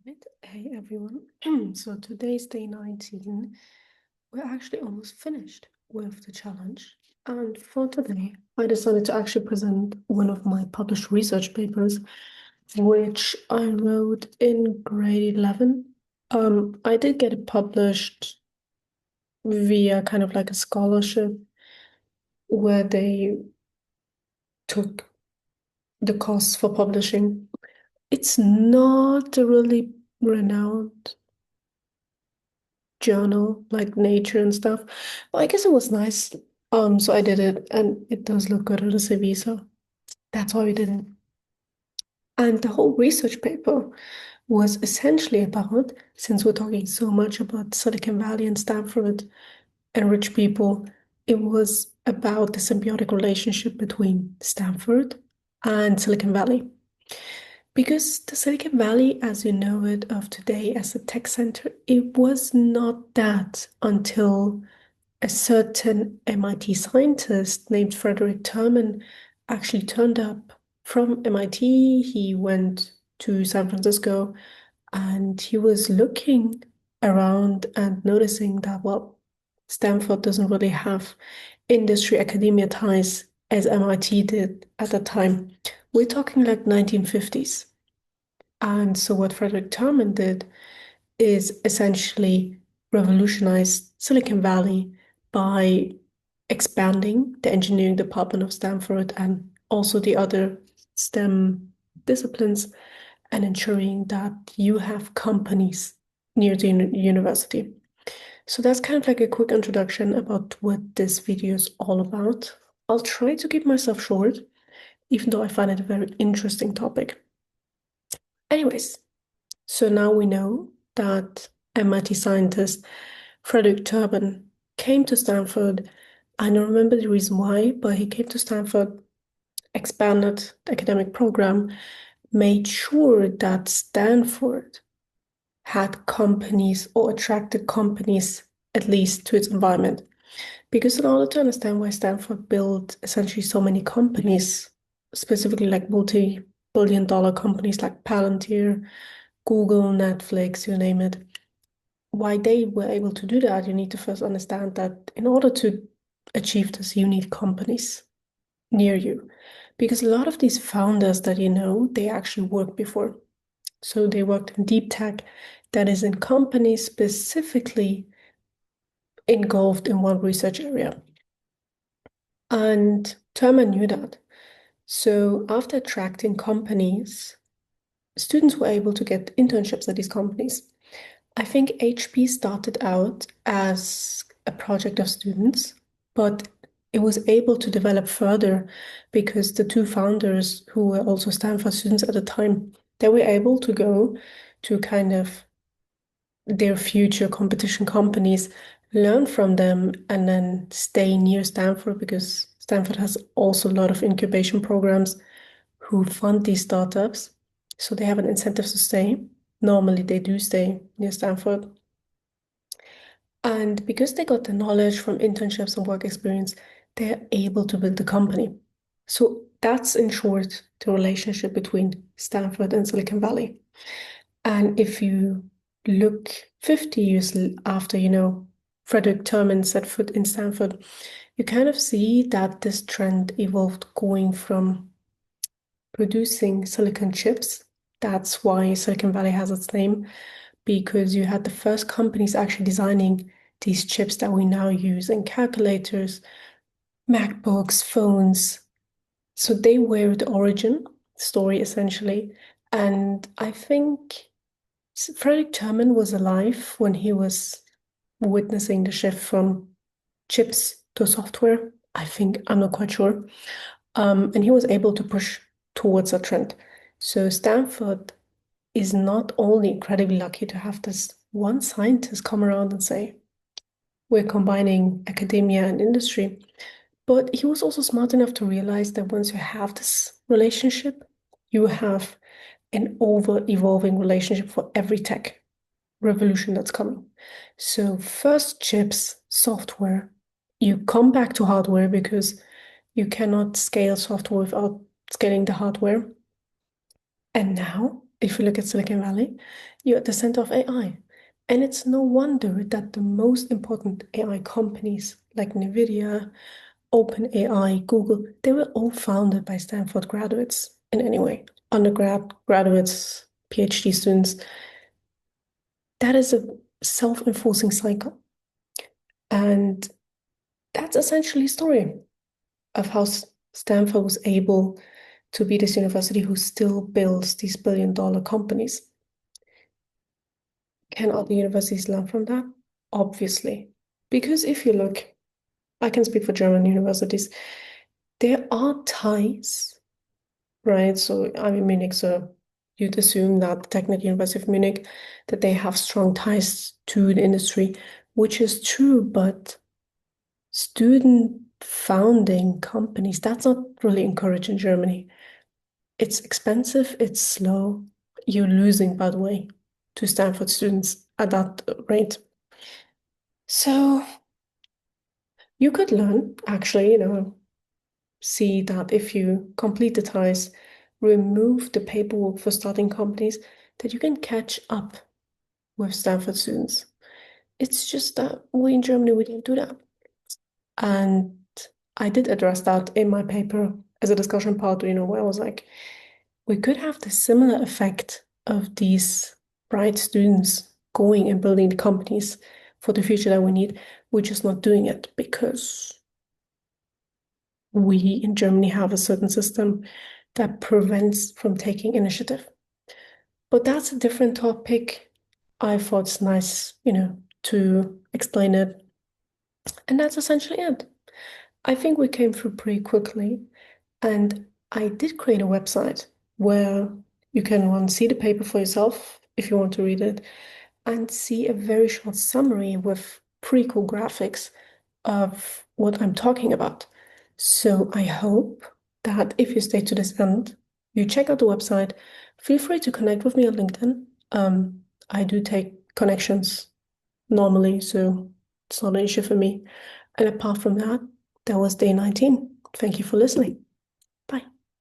Right. Hey everyone. So today's day 19. We're actually almost finished with the challenge. And for today, I decided to actually present one of my published research papers, which I wrote in grade 11. I did get it published via kind of like a scholarship where they took the costs for publishing. It's not a really renowned journal, like Nature and stuff. But I guess it was nice. So I did it, and it does look good on the CV, so that's why we did it. And the whole research paper was essentially about, since we're talking so much about Silicon Valley and Stanford and rich people, it was about the symbiotic relationship between Stanford and Silicon Valley. Because the Silicon Valley, as you know it of today as a tech center, it was not that until a certain MIT scientist named Frederick Terman actually turned up from MIT. He went to San Francisco and he was looking around and noticing that, well, Stanford doesn't really have industry academia ties as MIT did at the time. We're talking like 1950s. And so what Frederick Terman did is essentially revolutionize Silicon Valley by expanding the engineering department of Stanford and also the other STEM disciplines and ensuring that you have companies near the university. So that's kind of like a quick introduction about what this video is all about. I'll try to keep myself short, even though I find it a very interesting topic. Anyways, so now we know that MIT scientist Frederick Turbin came to Stanford. I don't remember the reason why, but he came to Stanford, expanded the academic program, made sure that Stanford had companies or attracted companies at least to its environment. Because in order to understand why Stanford built essentially so many companies, specifically like multi-billion dollar companies like Palantir, Google, Netflix, you name it, why they were able to do that, you need to first understand that in order to achieve this, you need companies near you. Because a lot of these founders that you know, they actually worked before. So they worked in deep tech, that is in companies specifically engulfed in one research area. And Thurman knew that. So after attracting companies, students were able to get internships at these companies. I think HP started out as a project of students, but it was able to develop further because the two founders, who were also Stanford students at the time, they were able to go to kind of their future competition companies, learn from them, and then stay near Stanford because Stanford has also a lot of incubation programs who fund these startups. So they have an incentive to stay. Normally, they do stay near Stanford. And because they got the knowledge from internships and work experience, they're able to build the company. So that's in short the relationship between Stanford and Silicon Valley. And if you look 50 years after, Frederick Terman set foot in Stanford, you kind of see that this trend evolved going from producing silicon chips. That's why Silicon Valley has its name, because you had the first companies actually designing these chips that we now use in calculators, MacBooks, phones. So they were the origin story essentially. And I think Frederick Terman was alive when he was witnessing the shift from chips to software. I think, I'm not quite sure. And he was able to push towards a trend. So Stanford is not only incredibly lucky to have this one scientist come around and say, we're combining academia and industry, but he was also smart enough to realize that once you have this relationship, you have an over-evolving relationship for every tech revolution that's coming. So first chips, software, you come back to hardware because you cannot scale software without scaling the hardware. And now if you look at Silicon Valley, you're at the center of AI. And it's no wonder that the most important AI companies like NVIDIA, OpenAI, Google, they were all founded by Stanford graduates in any way, undergrad, graduates, PhD students. That is a self-enforcing cycle. And that's essentially a story of how Stanford was able to be this university who still builds these billion-dollar companies. Can other universities learn from that? Obviously. Because if you look, I can speak for German universities, there are ties, right? So I'm in Munich, so you'd assume that the Technical University of Munich, that they have strong ties to the industry, which is true, but student founding companies, that's not really encouraged in Germany. It's expensive, it's slow. You're losing, by the way, to Stanford students at that rate. So you could learn, actually, see that if you complete the ties, remove the paperwork for starting companies, that you can catch up with Stanford students. It's just that we in Germany, we don't do that. And I did address that in my paper as a discussion part, where I was like, we could have the similar effect of these bright students going and building the companies for the future that we need. We're just not doing it because we in Germany have a certain system that prevents from taking initiative. But that's a different topic. I thought it's nice, to explain it. And that's essentially it. I think we came through pretty quickly. And I did create a website where you can one see the paper for yourself if you want to read it and see a very short summary with pretty cool graphics of what I'm talking about. So I hope that if you stay to this end, you check out the website. Feel free to connect with me on LinkedIn. I do take connections normally, so it's not an issue for me. And apart from that, that was day 19. Thank you for listening.